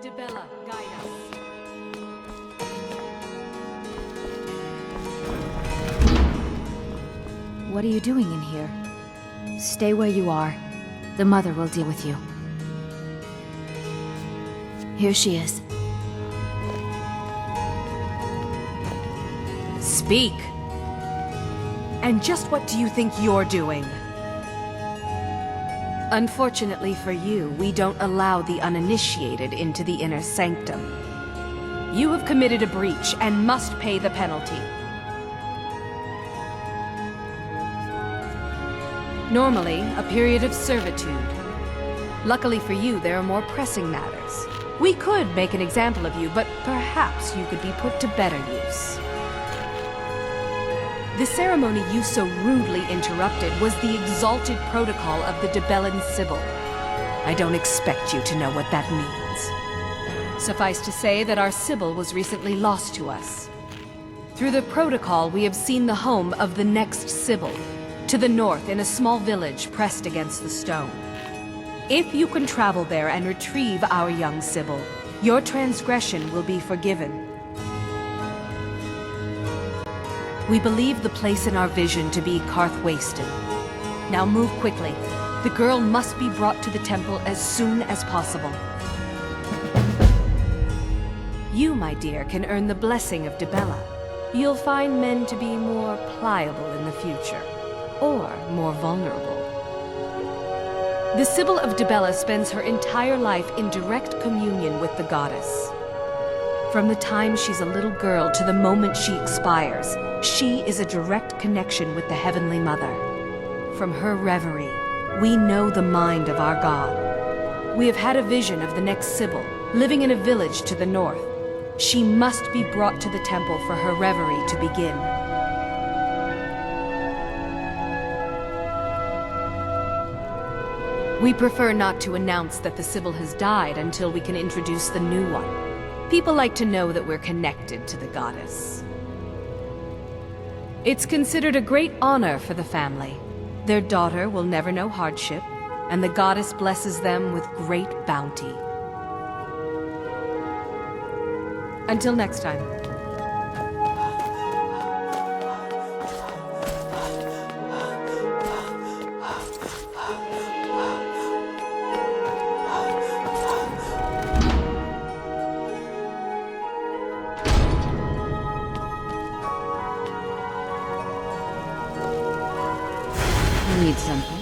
Dibella, guide us. What are you doing in here? Stay where you are. The mother will deal with you. Here she is. Speak! And just what do you think you're doing? Unfortunately for you, we don't allow the uninitiated into the inner sanctum. You have committed a breach and must pay the penalty. Normally, a period of servitude. Luckily for you, there are more pressing matters. We could make an example of you, but perhaps you could be put to better use. The ceremony you so rudely interrupted was the exalted protocol of the Dibellan Sibyl. I don't expect you to know what that means. Suffice to say that our Sibyl was recently lost to us. Through the protocol, we have seen the home of the next Sibyl, to the north in a small village pressed against the stone. If you can travel there and retrieve our young Sibyl, your transgression will be forgiven. We believe the place in our vision to be Karth Wasted. Now move quickly. The girl must be brought to the temple as soon as possible. You, my dear, can earn the blessing of Dibella. You'll find men to be more pliable in the future, or more vulnerable. The Sibyl of Dibella spends her entire life in direct communion with the goddess. From the time she's a little girl to the moment she expires, she is a direct connection with the Heavenly Mother. From her reverie, we know the mind of our God. We have had a vision of the next Sibyl, living in a village to the north. She must be brought to the temple for her reverie to begin. We prefer not to announce that the Sibyl has died until we can introduce the new one. People like to know that we're connected to the goddess. It's considered a great honor for the family. Their daughter will never know hardship, and the goddess blesses them with great bounty. Until next time. Need something?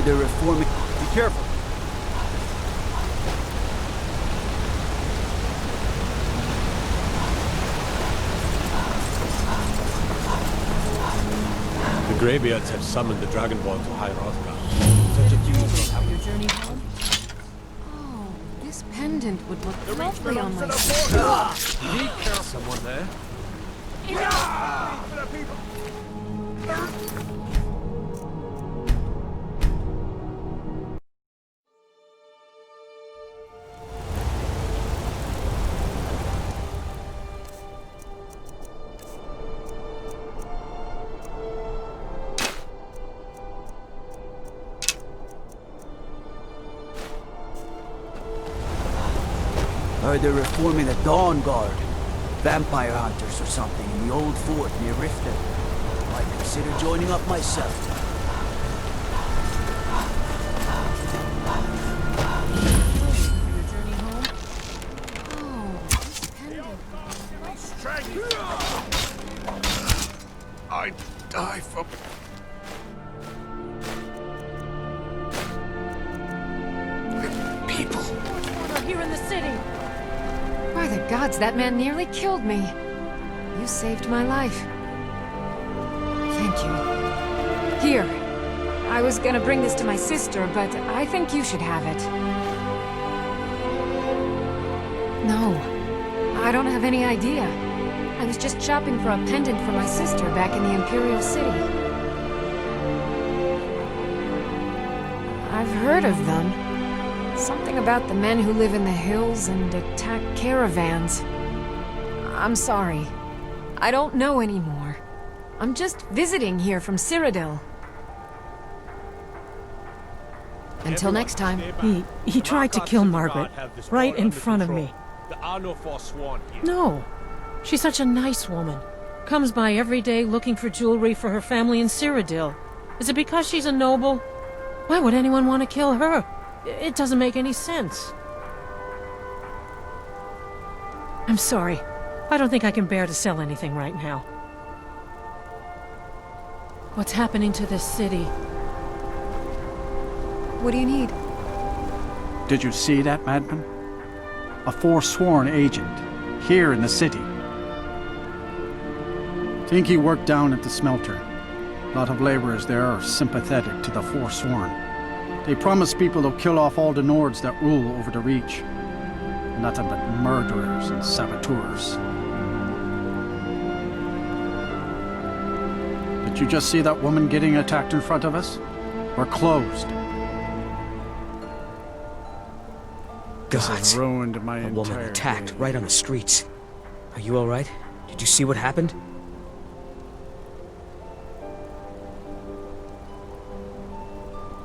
They're reforming. Be careful. The Greybeards have summoned the Dragonborn to High Rothgar. Such a funeral have Your journey home? Oh, this pendant would look lovely on my skin. Be careful. Someone there? They're reforming the Dawn Guard. Vampire hunters or something in the old fort near Riften. Might consider joining up myself. Your journey home? Oh, this pendant. I'd die for... people. We're here in the city. By the gods, that man nearly killed me. You saved my life. Thank you. Here. I was gonna bring this to my sister, but I think you should have it. No. I don't have any idea. I was just shopping for a pendant for my sister back in the Imperial City. I've heard of them. Something about the men who live in the hills and attack caravans. I'm sorry. I don't know anymore. I'm just visiting here from Cyrodiil. Until next time. He tried to kill Margaret, right in front of me. There are no Forsworn here. No. She's such a nice woman. Comes by every day looking for jewelry for her family in Cyrodiil. Is it because she's a noble? Why would anyone want to kill her? It doesn't make any sense. I'm sorry. I don't think I can bear to sell anything right now. What's happening to this city? What do you need? Did you see that madman? A Forsworn agent, here in the city. Think he worked down at the smelter. A lot of laborers there are sympathetic to the Forsworn. They promise people they'll kill off all the Nords that rule over the Reach. Nothing but murderers and saboteurs. Did you just see that woman getting attacked in front of us? We're closed. This has ruined my entire woman attacked day. right on the streets. Are you all right? Did you see what happened?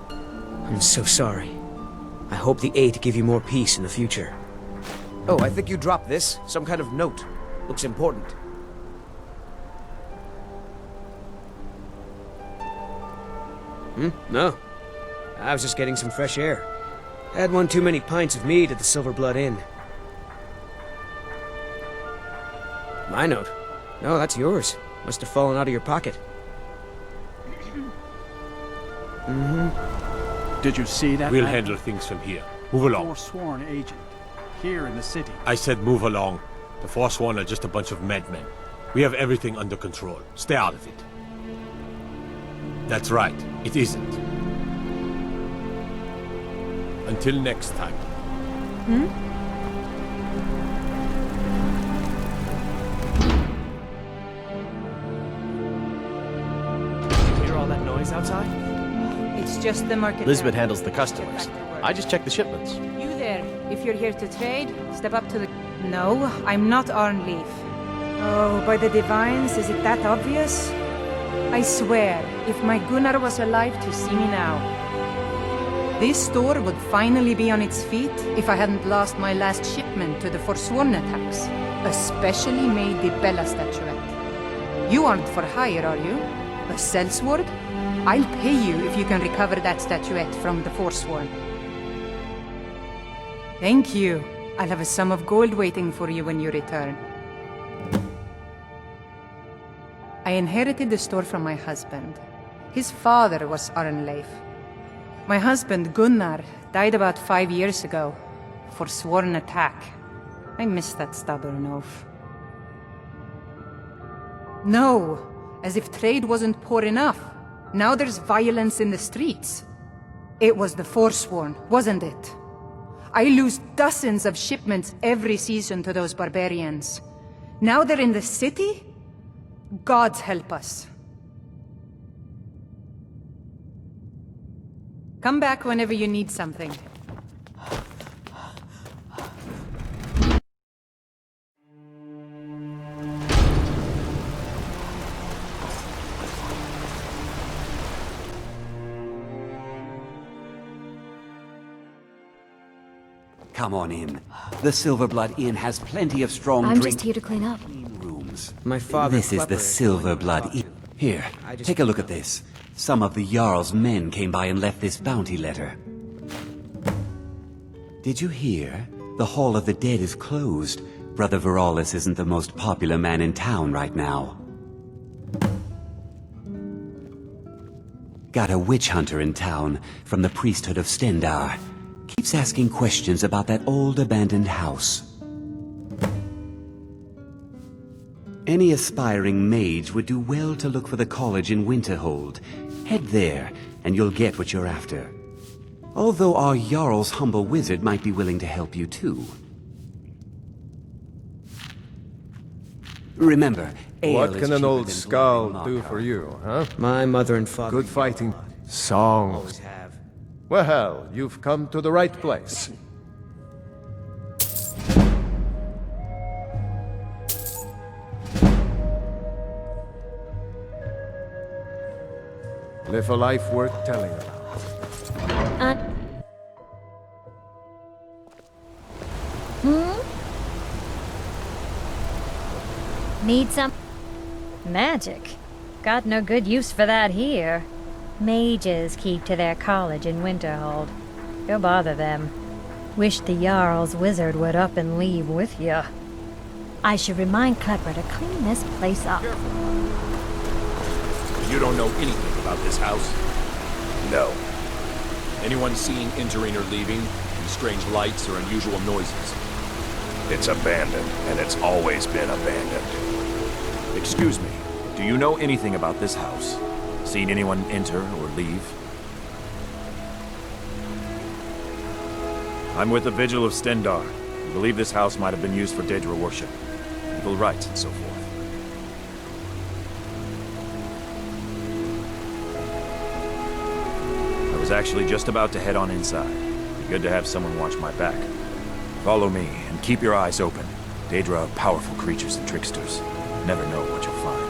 I'm so sorry. I hope the Eight give you more peace in the future. Oh, I think you dropped this. Some kind of note. Looks important. No. I was just getting some fresh air. Had one too many pints of mead at the Silver Blood Inn. My note? No, that's yours. Must have fallen out of your pocket. Did you see that We'll madman? handle things from here. Move along. Forsworn agent, here in the city. I said move along. The Forsworn are just a bunch of madmen. We have everything under control. Stay out of it. That's right. It isn't. Until next time. Hear all that noise outside? It's just the market. Lisbeth handles the customers. I just check the shipments. You there, if you're here to trade, step up to the... No, I'm not Arnleif. Oh, by the divines, is it that obvious? I swear, if my Gunnar was alive to see me now. This store would finally be on its feet if I hadn't lost my last shipment to the Forsworn attacks. A specially made Dibella statuette. You aren't for hire, are you? A sellsword? I'll pay you if you can recover that statuette from the Forsworn. Thank you. I'll have a sum of gold waiting for you when you return. I inherited the store from my husband. His father was Arnleif. My husband, Gunnar, died about 5 years ago. Forsworn attack. I miss that stubborn oaf. No, as if trade wasn't poor enough. Now there's violence in the streets. It was the Forsworn, wasn't it? I lose dozens of shipments every season to those barbarians. Now they're in the city? Gods help us. Come back whenever you need something. Come on in. The Silver Blood Inn has plenty of strong I'm drink just here to clean up. rooms. My father... This is the Silver Blood Inn. Here, take a look at this. Some of the Jarl's men came by and left this bounty letter. Did you hear? The Hall of the Dead is closed. Brother Veralis isn't the most popular man in town right now. Got a witch hunter in town from the priesthood of Stendar. Keeps asking questions about that old abandoned house. Any aspiring mage would do well to look for the college in Winterhold. Head there, and you'll get what you're after. Although our Jarl's humble wizard might be willing to help you too. Remember, ale What is can an cheaper old than skull bloody do Markar. for you, huh? My mother and father... Good fighting. always Songs. have. Well, you've come to the right place. Live a life worth telling about. Need some magic? Got no good use for that here. Mages keep to their college in Winterhold. Go bother them. Wish the Jarl's wizard would up and leave with you. I should remind Klepper to clean this place up. You don't know anything about this house? No. Anyone seen entering or leaving? Any strange lights or unusual noises? It's abandoned, and it's always been abandoned. Excuse me, do you know anything about this house? Seen anyone enter or leave? I'm with the Vigil of Stendar. I believe this house might have been used for Daedra worship, evil rites and so forth. I was actually just about to head on inside. Be good to have someone watch my back. Follow me, and keep your eyes open. Daedra are powerful creatures and tricksters. Never know what you'll find.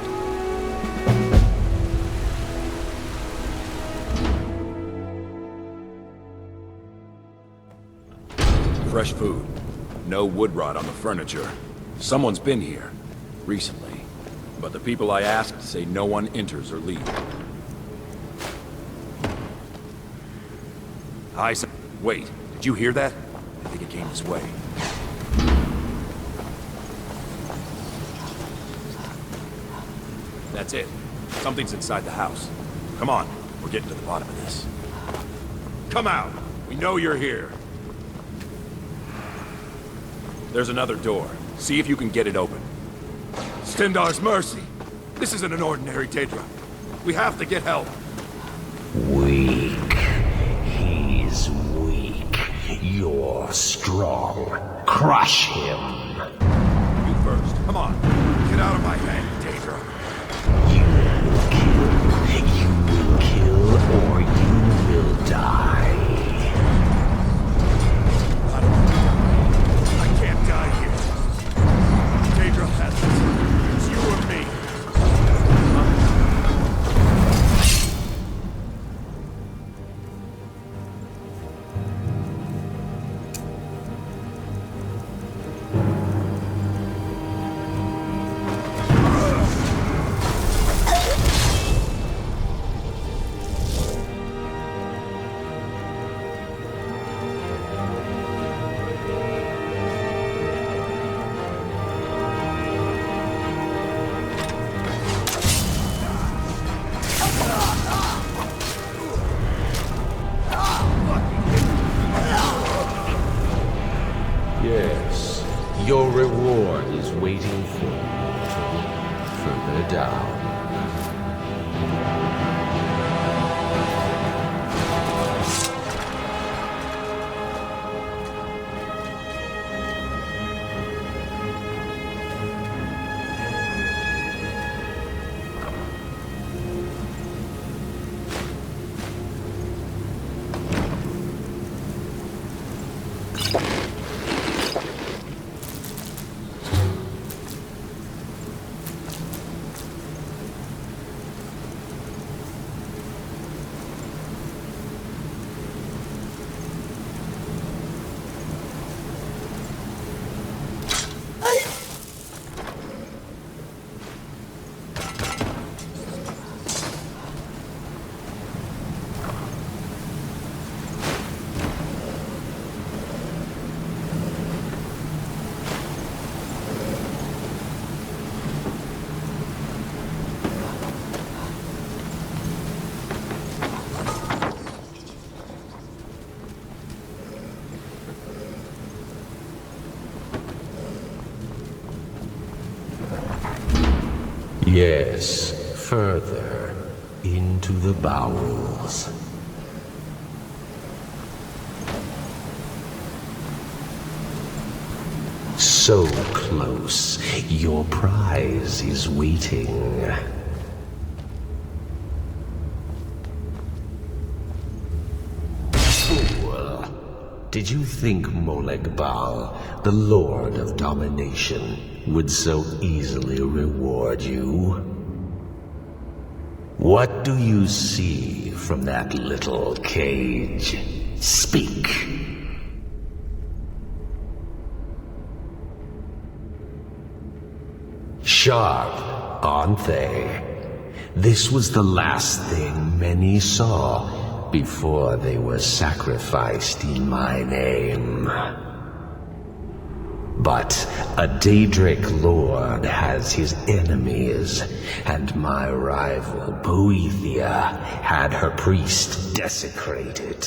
Fresh food. No wood rot on the furniture. Someone's been here. Recently. But the people I asked say no one enters or leaves. Wait, did you hear that? I think it came this way. That's it. Something's inside the house. Come on, we're getting to the bottom of this. Come out! We know you're here. There's another door. See if you can get it open. Stendar's mercy! This isn't an ordinary Daedra. We have to get help. Weak. He's weak. You're strong. Crush him. You first. Come on. Get out of my head, Daedra. You will kill or you will die. I can't die here. Daedra has this. It's you or me. Yes, your reward is waiting for you further down. Yes, further into the bowels. So close, your prize is waiting. did you think Molegbal, the Lord of Domination, would so easily reward you? What do you see from that little cage? Speak. Sharp, aren't they? This was the last thing many saw before they were sacrificed in my name. But a Daedric lord has his enemies, and my rival Boethia had her priest desecrated.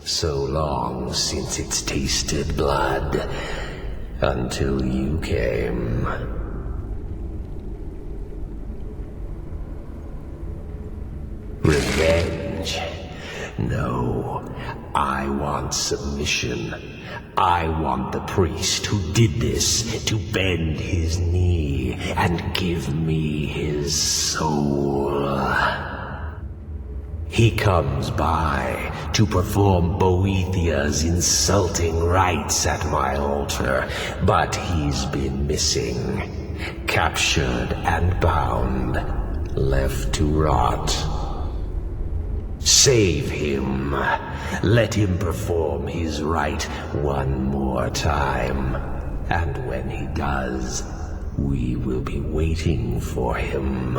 So long since it's tasted blood, until you came. Revenge? No, I want submission. I want the priest who did this to bend his knee and give me his soul. He comes by to perform Boethia's insulting rites at my altar, but he's been missing, captured and bound, left to rot. Save him. Let him perform his rite one more time. And when he does, we will be waiting for him.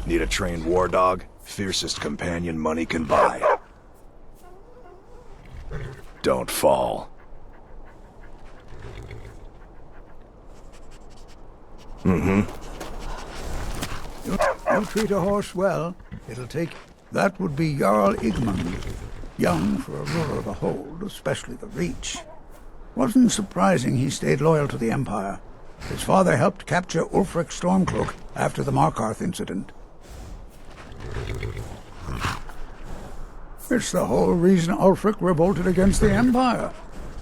Need a trained war dog? Fiercest companion money can buy. Don't fall. You treat a horse well, it'll take... That would be Jarl Igmund. Young for a ruler of the Hold, especially the Reach. Wasn't surprising he stayed loyal to the Empire. His father helped capture Ulfric Stormcloak after the Markarth incident. It's the whole reason Ulfric revolted against the Empire.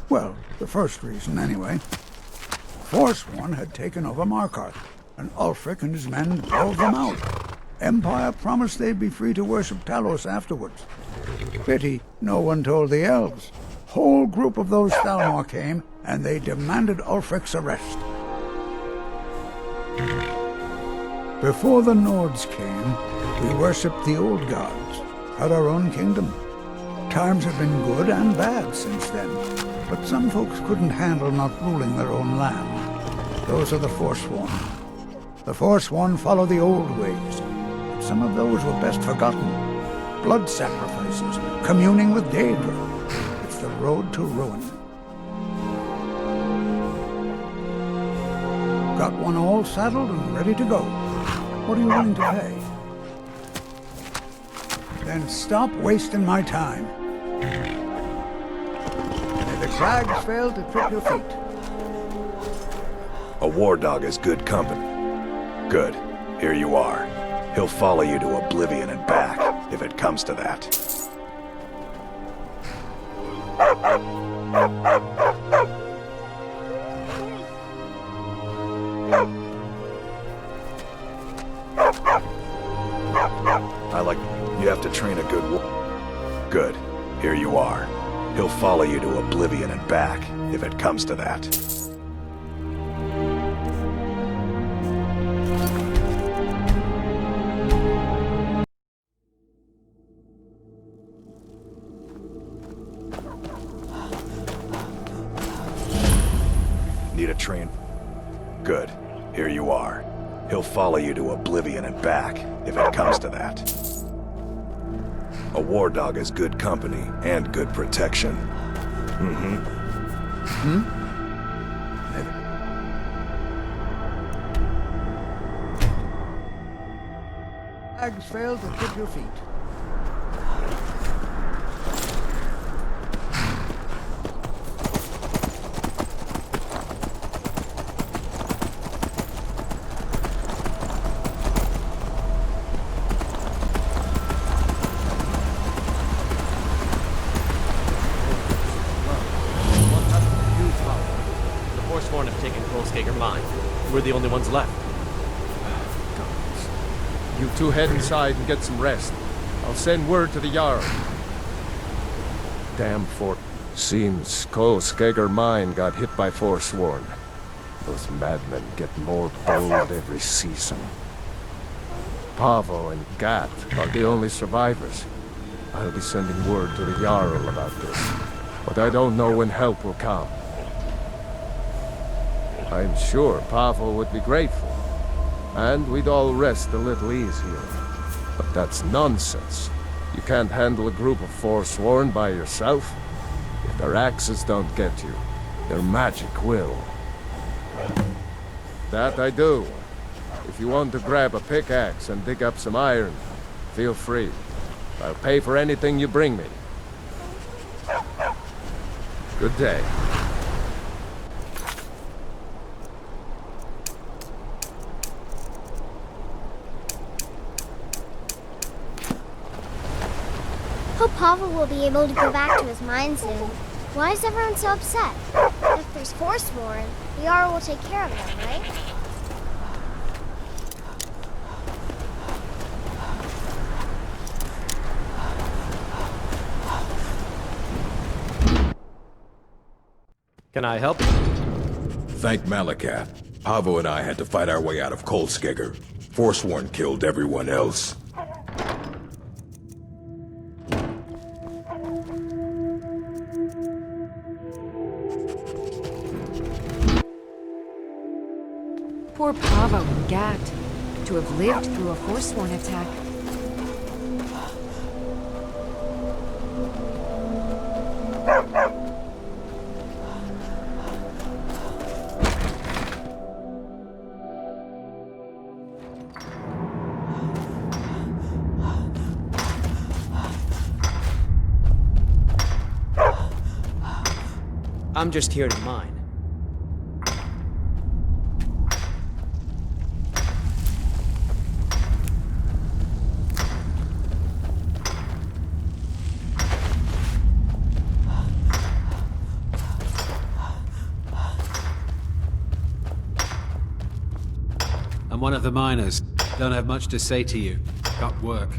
Well, the first reason, anyway. Forsworn had taken over Markarth, and Ulfric and his men drove them out. Empire promised they'd be free to worship Talos afterwards. Pity no one told the elves. Whole group of those Thalmor came, and they demanded Ulfric's arrest. Before the Nords came, we worshipped the old gods, had our own kingdom. Times have been good and bad since then, but some folks couldn't handle not ruling their own land. Those are the Forsworn. The Forsworn follow the old ways, but some of those were best forgotten. Blood sacrifices, communing with Daedra. It's the road to ruin. Got one all saddled and ready to go. What are you willing to pay? Then stop wasting my time. May the crags fail to trip your feet. A war dog is good company. Good. Here you are. He'll follow you to oblivion and back, if it comes to that. You have to train a good Good. Here you are. He'll follow you to oblivion and back, if it comes to that. Need a train? Good. Here you are. He'll follow you to oblivion and back, if it comes to that. A war dog is good company and good protection. Bags fail to keep your feet. We're the only ones left. You two head inside and get some rest. I'll send word to the Jarl. Damn fort. Seems Skager mine got hit by Forsworn. Those madmen get more bold every season. Pavo and Gat are the only survivors. I'll be sending word to the Jarl about this, but I don't know when help will come. I'm sure Pavo would be grateful, and we'd all rest a little easier. But that's nonsense. You can't handle a group of Forsworn by yourself. If their axes don't get you, their magic will. That I do. If you want to grab a pickaxe and dig up some iron, feel free. I'll pay for anything you bring me. Good day. Hope Pavel will be able to go back to his mine soon. Why is everyone so upset? If there's Forsworn, the Jarl will take care of them, right? Can I help? Thank Malacath. Pavo and I had to fight our way out of Skager. Forsworn killed everyone else. Poor Pavo and Gat, to have lived through a Forsworn attack. I'm just here to mine. I'm one of the miners. Don't have much to say to you. Got work.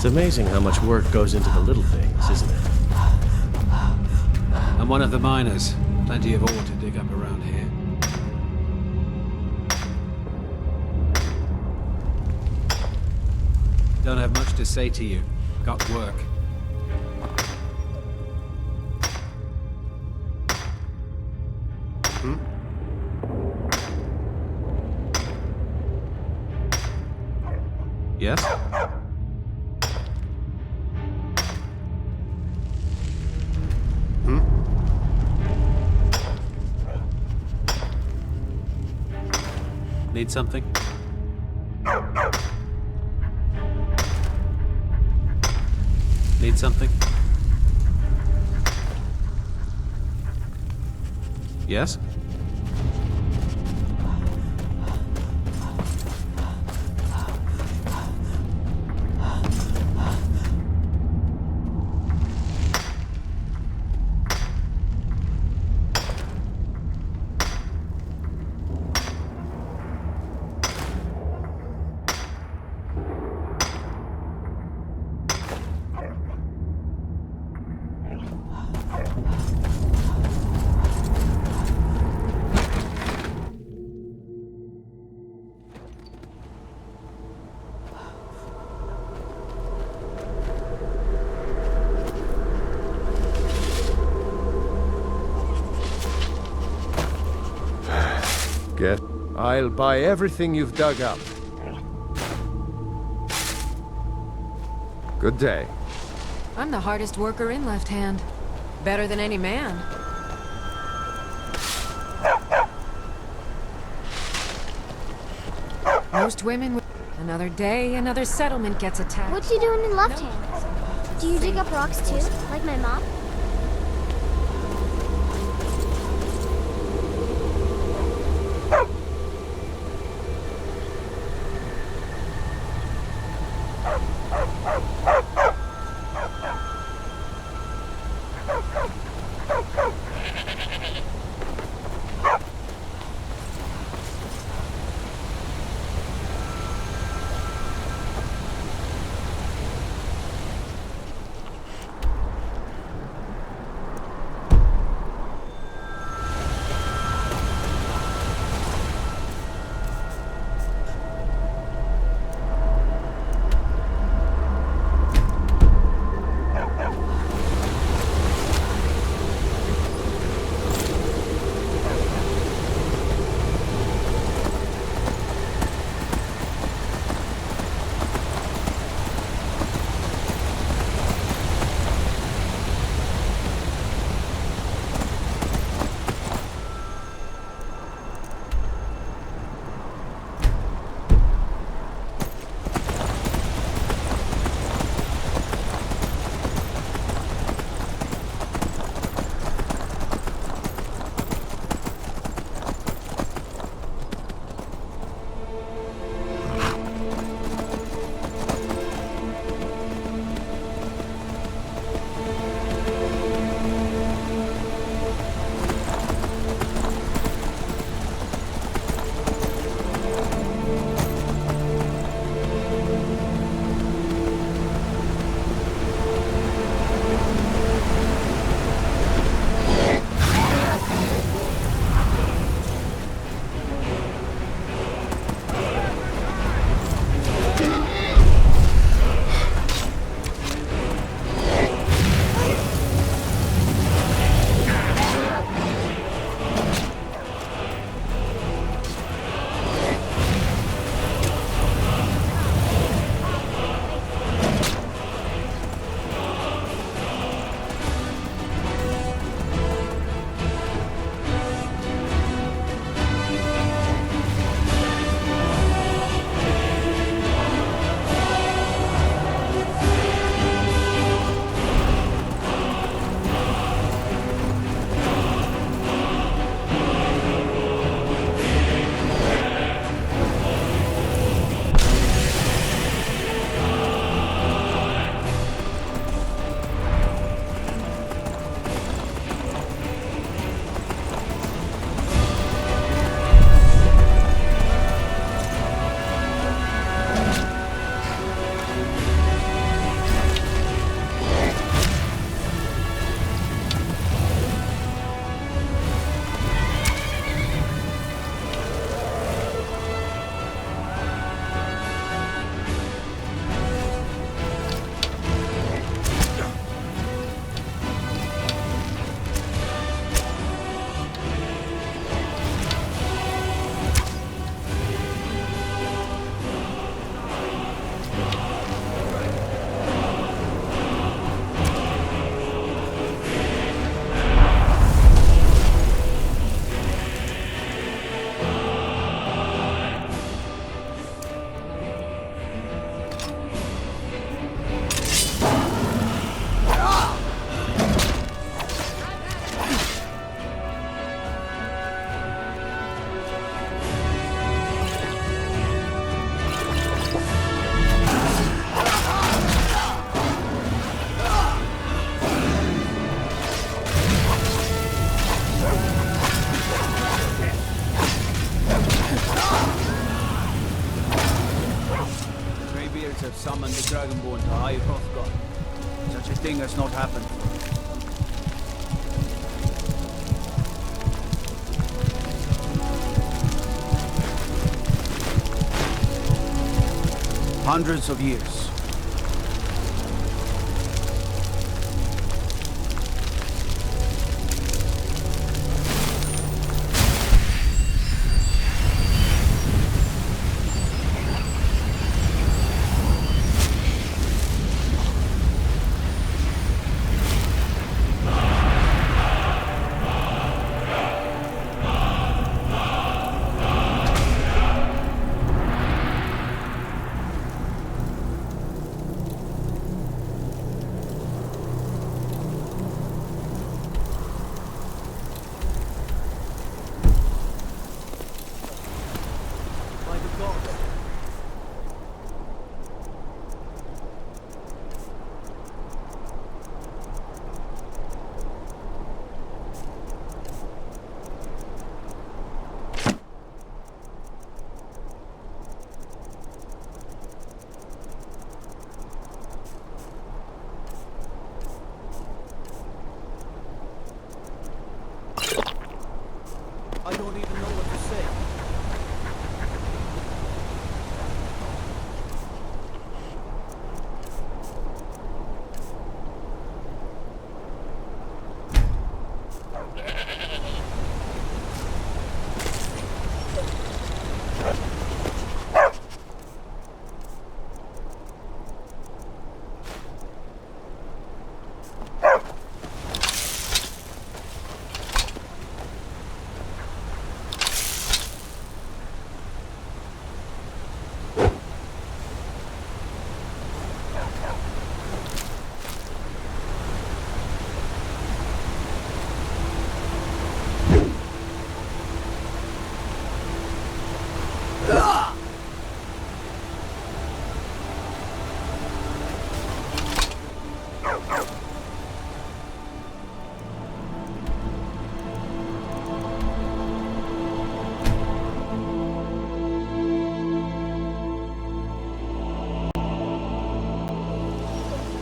It's amazing how much work goes into the little things, isn't it? I'm one of the miners. Plenty of ore to dig up around here. Don't have much to say to you. Got work. Yes? Need something? Need something? Yes? I'll buy everything you've dug up. Good day. I'm the hardest worker in Left Hand. Better than any man. Most women would... Another day, another settlement gets attacked. What you doing in Left Hand? Do you dig up rocks too, like my mom? summoned the Dragonborn to High Hrothgar. Such a thing has not happened. Hundreds of years. I don't even know what to say.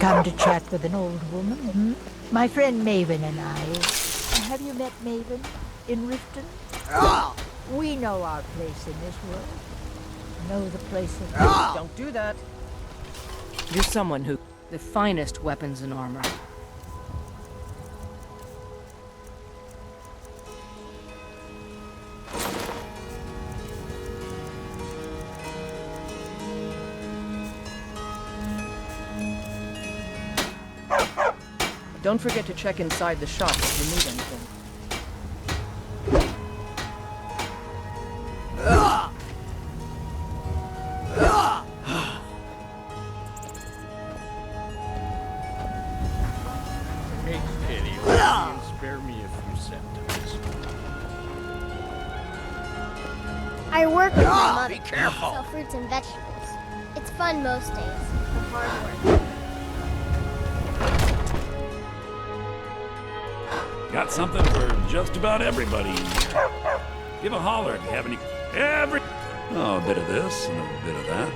Come to chat with an old woman, hmm? My friend Maven and I. Have you met Maven in Riften? We know our place in this world. Know the place of... Don't do that. You're someone who... The finest weapons and armor. Don't forget to check inside the shop if you need anything. Take pity on me and spare me a few centimes. I work with my mother. Be careful. Sell fruits and vegetables. It's fun most days, but hard work. Got something for just about everybody. Give a holler if you have any... Oh, a bit of this and a bit of that.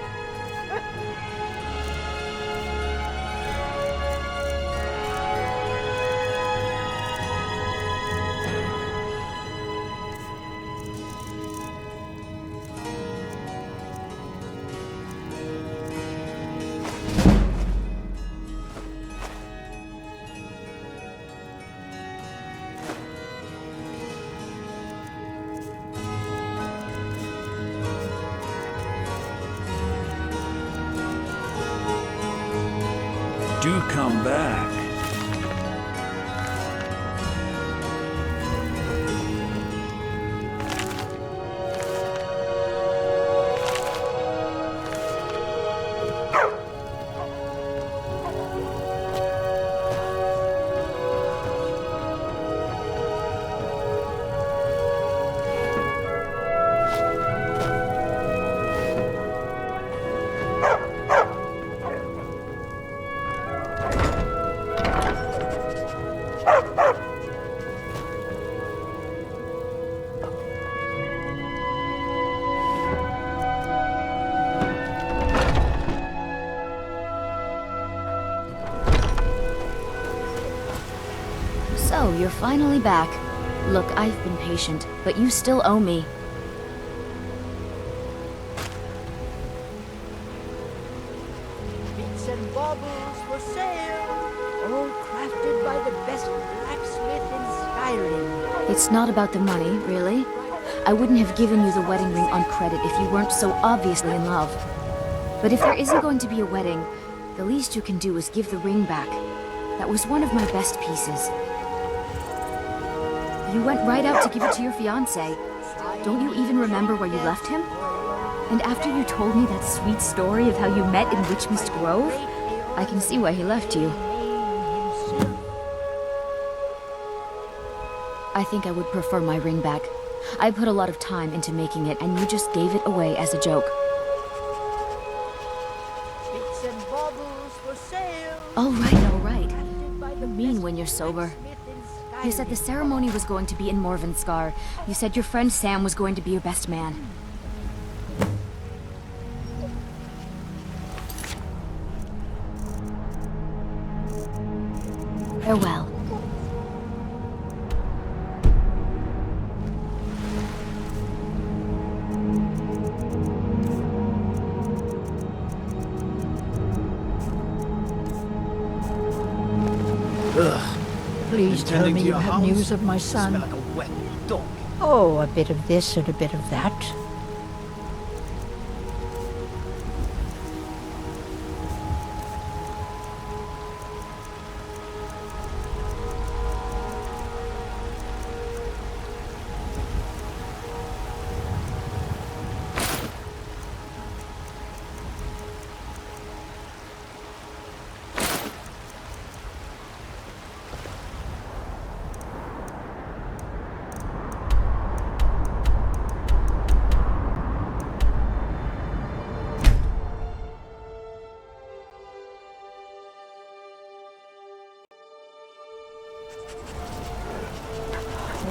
Do come back. you're finally back. Look, I've been patient, but you still owe me. Bits and baubles for sale, all crafted by the best blacksmith in Skyrim. It's not about the money, really. I wouldn't have given you the wedding ring on credit if you weren't so obviously in love. But if there isn't going to be a wedding, the least you can do is give the ring back. That was one of my best pieces. You went right out to give it to your fiancé. Don't you even remember where you left him? And after you told me that sweet story of how you met in Witchmist Grove, I can see why he left you. I think I would prefer my ring back. I put a lot of time into making it, and you just gave it away as a joke. Bits and baubles for sale. All right. You mean when you're sober. You said the ceremony was going to be in Morvenskar. You said your friend Sam was going to be your best man. Farewell. Please tell me you have news of my son. Smell like a wet dog. Oh, a bit of this and a bit of that.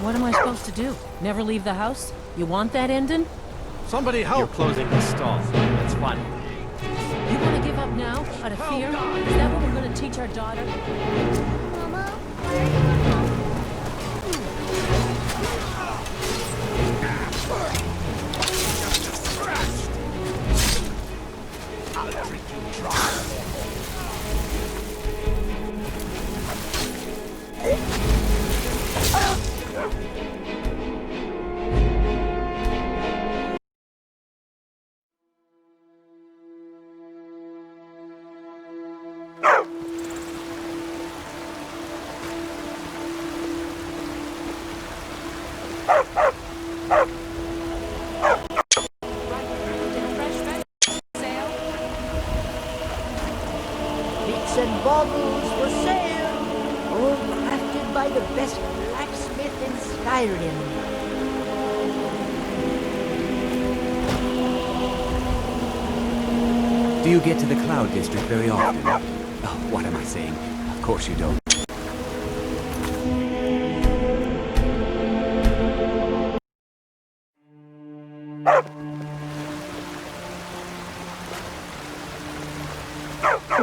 What am I supposed to do? Never leave the house? You want that ending? Somebody help! You're closing the stall. That's fun. You want to give up now, out of fear? Is that what we're going to teach our daughter? Mama, why are you at home? I'll treat you dry. Bits and baubles for sale, all crafted by the best blacksmith in Skyrim. Do you get to the Cloud District very often? Oh, what am I saying? Of course you don't.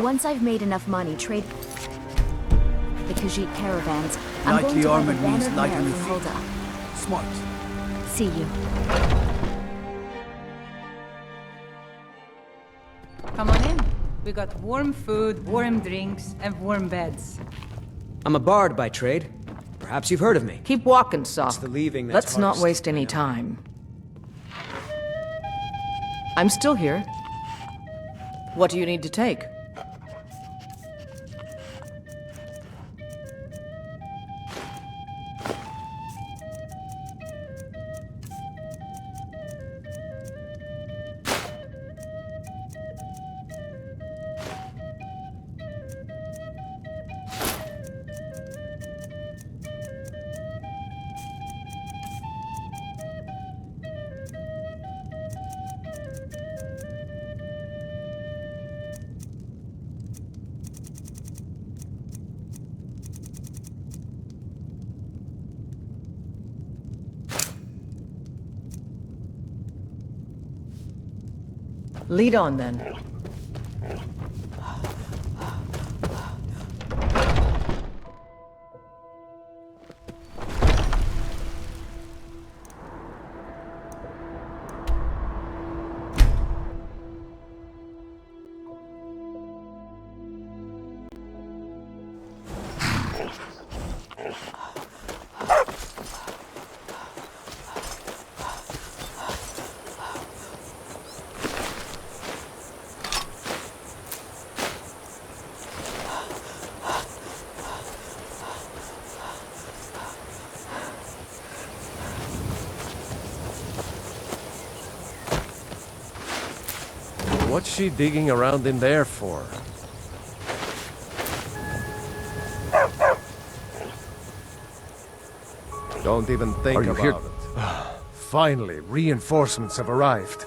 Once I've made enough money, trade the Khajiit caravans. I'm Lightly going to buy the armored means bannered light mare on your from feet. Hulda. Smart. See you. Come on in. We got warm food, warm drinks, and warm beds. I'm a bard by trade. Perhaps you've heard of me. Keep walking, Sock. It's the leaving that's Let's not hardest. waste any time. I'm still here. What do you need to take? Lead on, then. What's she digging around in there for? Don't even think about it. Finally, reinforcements have arrived.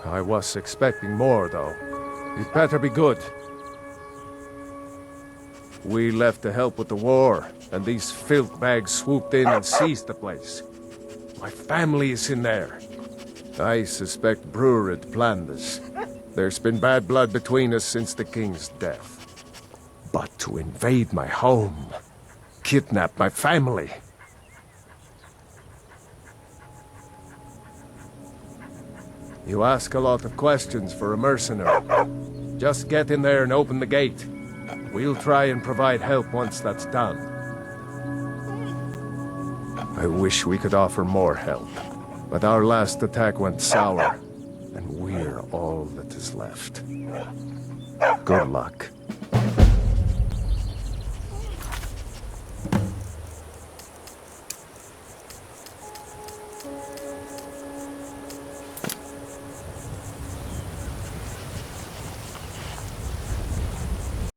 I was expecting more, though. It better be good. We left to help with the war, and these filth bags swooped in and seized the place. My family is in there. I suspect Brurid planned this. There's been bad blood between us since the king's death. But to invade my home, kidnap my family... You ask a lot of questions for a mercenary. Just get in there and open the gate. We'll try and provide help once that's done. I wish we could offer more help, but our last attack went sour, and we're all that is left. Good luck.